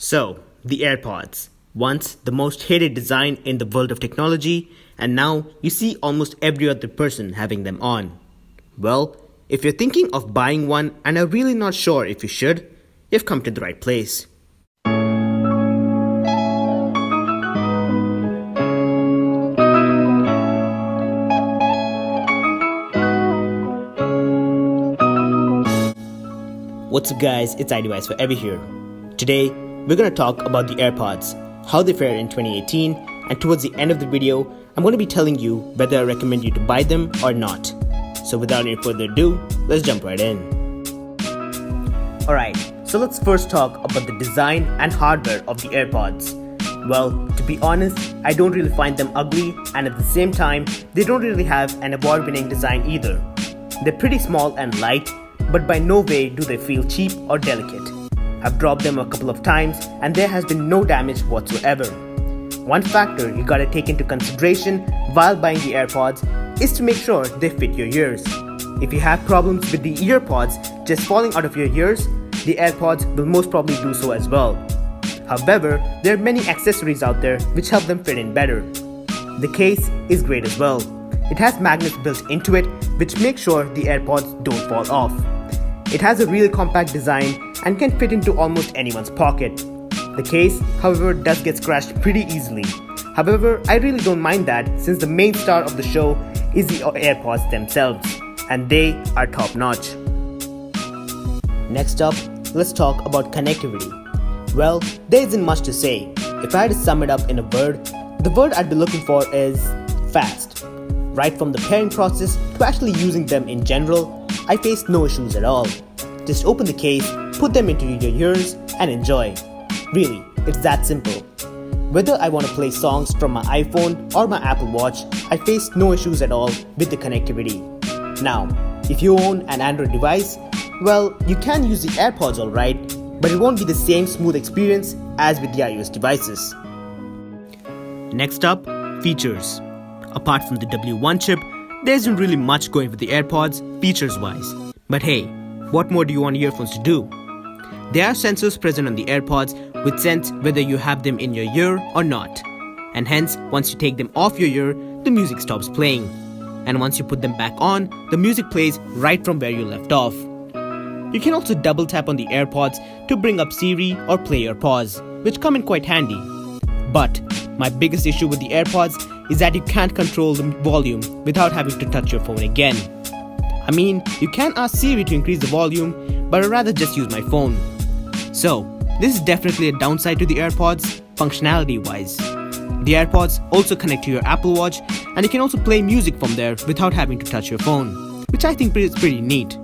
So, the AirPods. Once the most hated design in the world of technology, and now you see almost every other person having them on. Well, if you're thinking of buying one and are really not sure if you should, you've come to the right place. What's up guys, it's iDevice Forever here. Today, we're going to talk about the AirPods, how they fared in 2018, and towards the end of the video, I'm going to be telling you whether I recommend you to buy them or not. So without any further ado, let's jump right in. Alright, so let's first talk about the design and hardware of the AirPods. Well, to be honest, I don't really find them ugly, and at the same time, they don't really have an award-winning design either. They're pretty small and light, but by no way do they feel cheap or delicate. I've dropped them a couple of times and there has been no damage whatsoever. One factor you gotta take into consideration while buying the AirPods is to make sure they fit your ears. If you have problems with the earpods just falling out of your ears, the AirPods will most probably do so as well. However, there are many accessories out there which help them fit in better. The case is great as well. It has magnets built into it which make sure the AirPods don't fall off. It has a really compact design and can fit into almost anyone's pocket. The case, however, does get scratched pretty easily. However, I really don't mind that since the main star of the show is the AirPods themselves, and they are top notch. Next up, let's talk about connectivity. Well, there isn't much to say. If I had to sum it up in a word, the word I'd be looking for is fast. Right from the pairing process to actually using them in general, I faced no issues at all. Just open the case, put them into your ears and enjoy. Really, it's that simple. Whether I want to play songs from my iPhone or my Apple Watch, I faced no issues at all with the connectivity. Now, if you own an Android device, well, you can use the AirPods alright, but it won't be the same smooth experience as with the iOS devices. Next up, features. Apart from the W1 chip, there isn't really much going with the AirPods features-wise. But hey, what more do you want earphones to do? There are sensors present on the AirPods which sense whether you have them in your ear or not. And hence, once you take them off your ear, the music stops playing. And once you put them back on, the music plays right from where you left off. You can also double tap on the AirPods to bring up Siri or play your pause, which come in quite handy. But my biggest issue with the AirPods is that you can't control the volume without having to touch your phone again. I mean, you can ask Siri to increase the volume, but I'd rather just use my phone. So, this is definitely a downside to the AirPods, functionality-wise. The AirPods also connect to your Apple Watch, and you can also play music from there without having to touch your phone, which I think is pretty neat.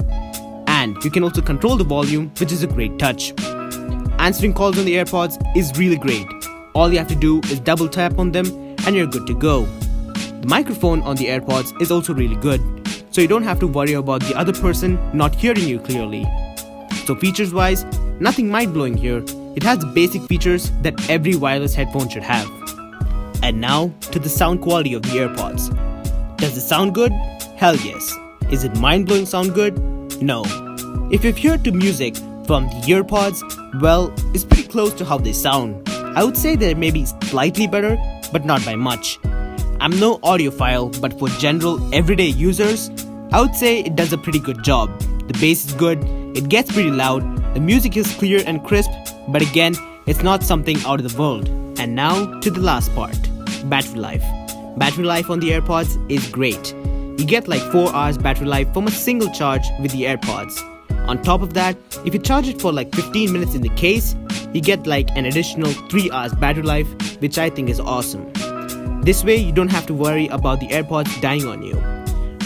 And you can also control the volume, which is a great touch. Answering calls on the AirPods is really great. All you have to do is double tap on them and you're good to go. The microphone on the AirPods is also really good, so you don't have to worry about the other person not hearing you clearly. So features wise, nothing mind-blowing here. It has the basic features that every wireless headphone should have. And now to the sound quality of the AirPods. Does it sound good? Hell yes. Is it mind-blowing sound good? No. If you've heard to music from the AirPods, well, it's pretty close to how they sound. I would say that it may be slightly better, but not by much. I'm no audiophile, but for general everyday users, I would say it does a pretty good job. The bass is good, it gets pretty loud, the music is clear and crisp, but again, it's not something out of the world. And now to the last part, battery life. Battery life on the AirPods is great. You get like 4 hours battery life from a single charge with the AirPods. On top of that, if you charge it for like 15 minutes in the case, you get like an additional 3 hours battery life, which I think is awesome. This way you don't have to worry about the AirPods dying on you.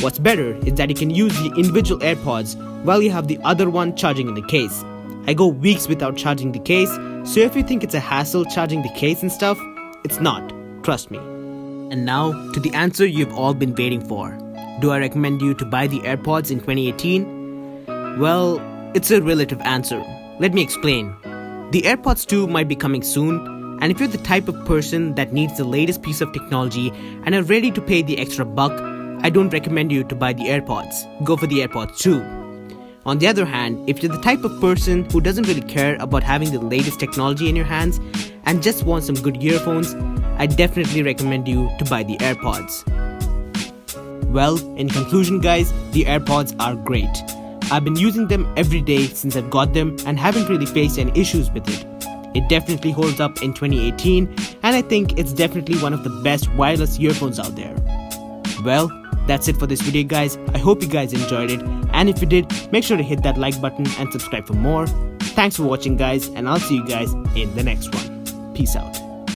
What's better is that you can use the individual AirPods while you have the other one charging in the case. I go weeks without charging the case, so if you think it's a hassle charging the case and stuff, it's not, trust me. And now to the answer you've all been waiting for. Do I recommend you to buy the AirPods in 2018? Well, it's a relative answer. Let me explain. The AirPods 2 might be coming soon, and if you're the type of person that needs the latest piece of technology and are ready to pay the extra buck, I don't recommend you to buy the AirPods. Go for the AirPods 2. On the other hand, if you're the type of person who doesn't really care about having the latest technology in your hands and just want some good earphones, I definitely recommend you to buy the AirPods. Well, in conclusion guys, the AirPods are great. I've been using them every day since I've got them and haven't really faced any issues with it. It definitely holds up in 2018 and I think it's definitely one of the best wireless earphones out there. Well, that's it for this video guys. I hope you guys enjoyed it, and if you did, make sure to hit that like button and subscribe for more. Thanks for watching guys, and I'll see you guys in the next one. Peace out.